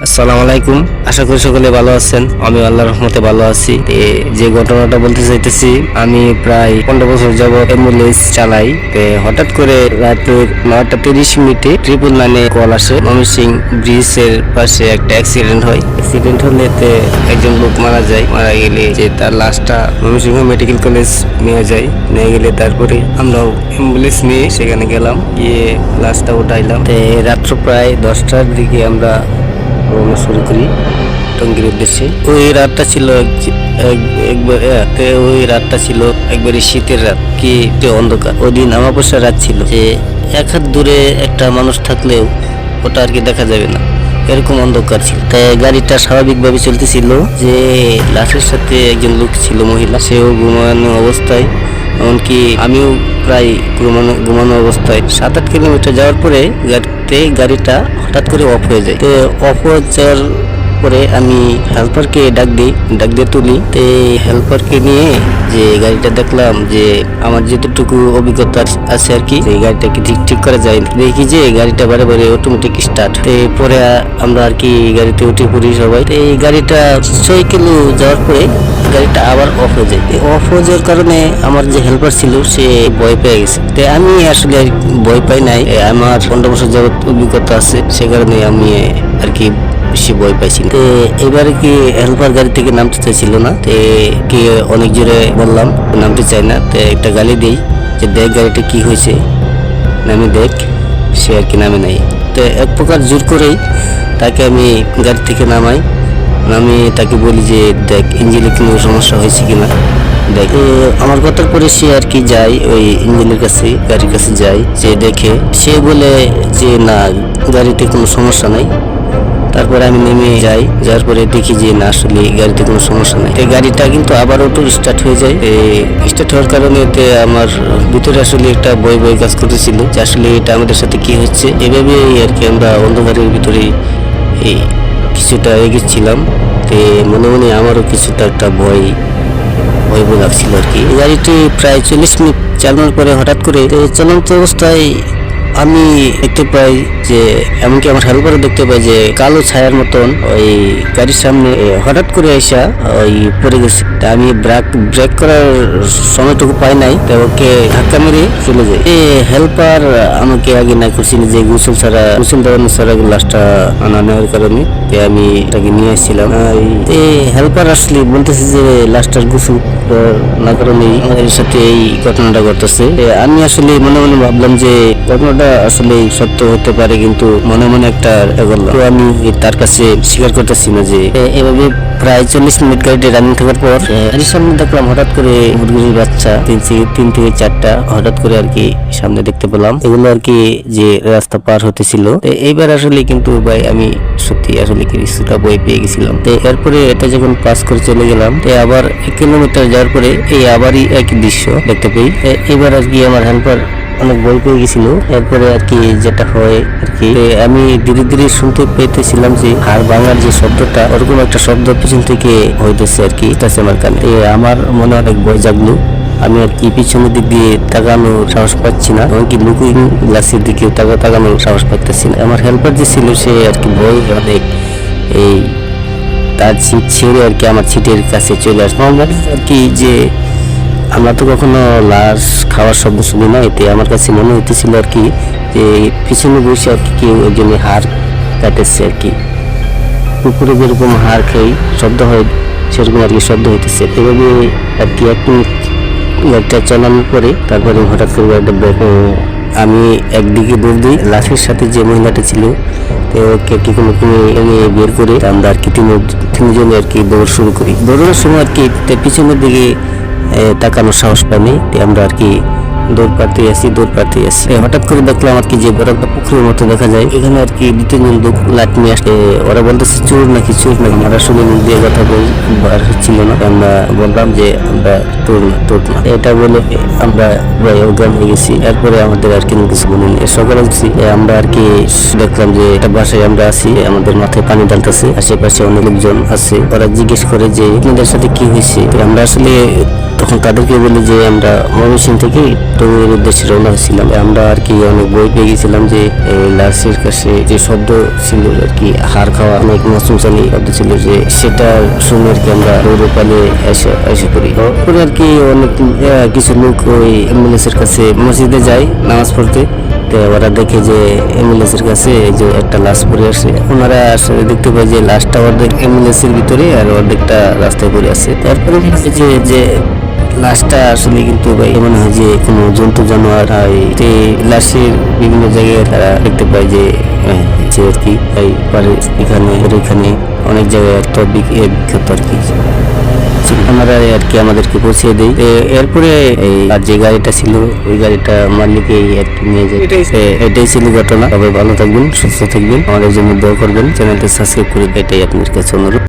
আসসালামু আলাইকুম। আশা করি সকলে ভালো আছেন। আমি আল্লাহর রহমতে ভালো আছি। যে ঘটনাটা বলতে চাইতেছি, আমি প্রায় 15 বছর যাবত অ্যাম্বুলেন্স চালাই। হঠাৎ করে রাত 9:30 ট্রিপল লাইনে কল আসে, ময়মনসিংহ ব্রিজের পাশে একটা অ্যাক্সিডেন্ট হয়। অ্যাক্সিডেন্ট হলে একজন লোক মারা যায়। মারা গেলে যে তার লাশটা ময়মনসিংহ মেডিকেল কলেজ নিয়ে যায়। নিয়ে গেলে তারপরে আমরাও অ্যাম্বুলেন্স নিয়ে সেখানে গেলাম, গিয়ে লাশটা উঠাইলাম। রাত্র প্রায় 10টার দিকে আমরা রওনা শুরু করি টঙ্গীর উদ্দেশ্যে। ওই রাতটা ছিল একবারে শীতের রাত, কি অন্ধকার। ওই দিন অমাবস্যার রাত ছিল, যে এক হাত দূরে একটা মানুষ থাকলেও ওটা আর কি দেখা যাবে না, এরকম অন্ধকার ছিল। তাই গাড়িটা স্বাভাবিকভাবে চলতেছিল। যে লাশের সাথে একজন লোক ছিল, মহিলা, সেও ঘুমানো অবস্থায়, এমনকি আমিও প্রায় ঘুমানো অবস্থায় 7-8 কিলোমিটার যাওয়ার পরে গাড়িটা হঠাৎ করে অফ হয়ে যায়। অফ হয়ে যাওয়ার পরে আমি হেল্পারকে ডাক দিয়ে তুলি। হেল্পারকে নিয়ে যে গাড়িটা দেখলাম, যে আমার যেটুকু অভিজ্ঞতা আছে আর কি, যে গাড়িটাকে ঠিক করা যায়। দেখি যে গাড়িটা বারে অটোমেটিক স্টার্ট। পরে আমরা আর কি গাড়িতে উঠে পড়ি সবাই। এই গাড়িটা 6 কিলো যাওয়ার পরে গাড়িটা আবার অফ হয়ে যায়। অফ হয়ে যাওয়ার কারণে আমার যে হেল্পার ছিল সে ভয় পেয়ে গেছে। আমি আসলে ভয় পাই নাই, আমার 15 বছর যাবত অভিজ্ঞতা আছে, সে কারণে আমি আর কি বেশি ভয় পাইছি। এবার কি হেল্পার গাড়ি থেকে নামতে চাইছিল না। কি অনেক জোরে বললাম নামতে চাই না। একটা গালি দিই যে দেখ গাড়িটা কি হয়েছে, নামে দেখ। সে আর কি নামে নাই। এক প্রকার জোর করেই তাকে আমি গাড়ি থেকে নামাই। আমি তাকে বলি যে দেখ ইঞ্জিনে কোনো সমস্যা হয়েছে কিনা দেখ। আমার কথার পরে সে আর কি যায় ওই ইঞ্জিনের কাছে, গাড়ির কাছে যায়। যে দেখে সে বলে যে না, গাড়িতে কোনো সমস্যা নাই। তারপরে আমি নেমে যাই, যার পরে দেখি যে না, আসলে গাড়িতে কোনো সমস্যা নাই। গাড়িটা কিন্তু আবার অটো স্টার্ট হয়ে যায়। স্টার্ট হওয়ার কারণে আমার ভিতরে আসলে একটা ভয় কাজ করতেছিল, যে আসলে এটা আমাদের সাথে কি হচ্ছে। এভাবে আর কি আমরা অন্ধকারের ভিতরে কিছুটা এগিয়েছিলাম। মনে আমারও কিছুটা একটা ভয় লাগছিল আর কি। গাড়িটি প্রায় 40 মিনিট চালানোর পরে হঠাৎ করে চলন্ত অবস্থায় আমি দেখতে পাই যে, এমনকি আমার হেল্পারও দেখতে পাই যে কালো ছায়ার মতন ওই গাড়ির সামনে হঠাৎ করে এসে ওই পড়ে গেছে। আমি ব্রেক করার সময়টুকু পাই নাই, ওকে ধাক্কা মেরে চলে যায়। হেল্পার আমাকে আগে না করছিল যে গোসল দেওয়ানো ছাড়া লাশটা আনা নেওয়ার কারণে আমি তাকে নিয়ে আসছিলাম। হেল্পার আসলে বলতেছে যে লাশটার গোসল না কারণেই আমাদের সাথে এই ঘটনাটা ঘটতেছে। আমি আসলে মনে ভাবলাম যে ঘটনাটা আসলে সত্য হতে পারে, কিন্তু মনে একটা আমি তার কাছে স্বীকার করতেছি না। যে এভাবে প্রায় 40 মিনিট গাড়িতে রানিং থাকার পর গাড়ির সামনে দেখলাম হঠাৎ করে মুরগির বাচ্চা 3 থেকে 4টা হঠাৎ করে আর কি সামনে দেখতে পেলাম। এগুলো আর কি যে রাস্তা পার হতেছিল। এইবার আসলে কিন্তু ভাই আমি সত্যি আসলে কিছুটা ভয় পেয়ে গেছিলাম। এরপরে এটা যখন পাস করে চলে গেলাম, আবার 1 কিলোমিটার যাওয়ার পরে আবারই একই দৃশ্য দেখতে পেয়ে এবার আর কি আমার হেল্পার অনেক ভয় পেয়ে গেছিল। এরপরে আর কি যেটা হয় আর কি, আমি ধীরে ধীরে শুনতে পেতেছিলাম যে হাড় ভাঙার যে শব্দটা, ওরকম একটা শব্দ পিছন থেকে হইতেছে আর কি, আমার কানে। আমার মনে অনেক ভয় জাগলো। আমি আর কি পিছনের দিক দিয়ে তাকানোর সাহস পাচ্ছি না, এমনকি লুকিং গ্লাসের দিকে তাকানোর সাহস পাচ্ছি না। আমার হেল্পার যে ছিল সে আর কি ভয় অনেক তার সিট ছেড়ে আর কি আমার সিটের কাছে চলে আসলো। আর কি যে আমরা তো কখনো লাশ খাওয়ার শব্দ শুনি না, এতে আমার কাছে মনে হইতেছিল আর কি যে পিছনে বসে আর কি কেউ একজনের হাড় কাটেছে আর কি, পুকুরে যেরকম হাড় খেয়ে শব্দ হয় সেরকম আর কি শব্দ হইতেছে। এভাবে আর কি একটু গাড়িটা চালানোর পরে তারপরে হঠাৎ করে গাড়িটা ব্রেক। আমি একদিকে দৌড় দিই, লাশের সাথে যে মহিলাটা ছিল ওকে কি কোনো বের করে আমরা আর কি তিনজনে আর কি দৌড় শুরু করি। দৌড়ানোর সময় আর কি পিছনের দিকে তাকানোর সাহস পাইনি। আমরা আর কি দৌড় পাড়তে আসি। হঠাৎ করে দেখলাম আর কি যে বড় একটা পুকুরের মতো দেখা যায়। এখানে আর কি 2-3 লোক লাঠ নিয়ে আসে। ওরা বলতেছে চোর নাকি। আমরা শুনে মুখ দিয়ে কথা বার হচ্ছিল না। আমরা বললাম যে আমরা তোর না। এটা বলে আমরা অজ্ঞান হয়ে গেছি। এরপরে আমাদের আর কি কিছু বলিনি। সকালে আমরা আর কি দেখলাম যে একটা বাসায় আমরা আছি, আমাদের মাথায় পানি ঢালতেছে, আশেপাশে অনেক লোকজন আছে। ওরা জিজ্ঞেস করে যে আপনাদের সাথে কি হয়েছে। আমরা আসলে তখন তাদেরকে বলি যে আমরা ময়মনসিংহ থেকে টঙ্গীর উদ্দেশ্যে রওনা হয়েছিলাম। আমরা আর কি অনেক বই পেয়ে গেছিলাম যে এই লাশের কাছে যে শব্দ ছিল আর কি হাড় খাওয়া অনেক মাসুমসানি শব্দ ছিল, যে সেটা শুনে আর কি আমরা দৌড়ে পালিয়ে এসে পড়ি। তারপরে আর কি অনেক কিছু লোক ওই অ্যাম্বুলেন্সের কাছে মসজিদে যায় নামাজ পড়তে। তো ওরা দেখে যে অ্যাম্বুলেন্সের কাছে এই যে একটা লাশ পড়ে আছে। ওনারা আসলে দেখতে পায় যে লাশটা অর্ধেক অ্যাম্বুলেন্সের ভিতরে আর অর্ধেকটা রাস্তায় পড়ে আছে। তারপরে যে লাশটা আসলে কিন্তু ভাই মনে হয় যে কোনো জন্তু জানোয়ার হয়। লাশের বিভিন্ন জায়গায় তারা দেখতে পায় যে যে আর কি এখানে অনেক জায়গায় একটা বিখ্যাত আর কি আমরা আর কি আমাদেরকে পৌঁছে দেয়। এরপরে এই আর যে গাড়িটা ছিল ওই গাড়িটা মালিকেই আর কি নিয়ে যায়। এটাই ছিল ঘটনা। সবাই ভালো থাকবেন, সুস্থ থাকবেন, আমাদের জন্য দোয়া করবেন, চ্যানেলটা সাবস্ক্রাইব করে, এটাই আপনার কাছে অনুরোধ।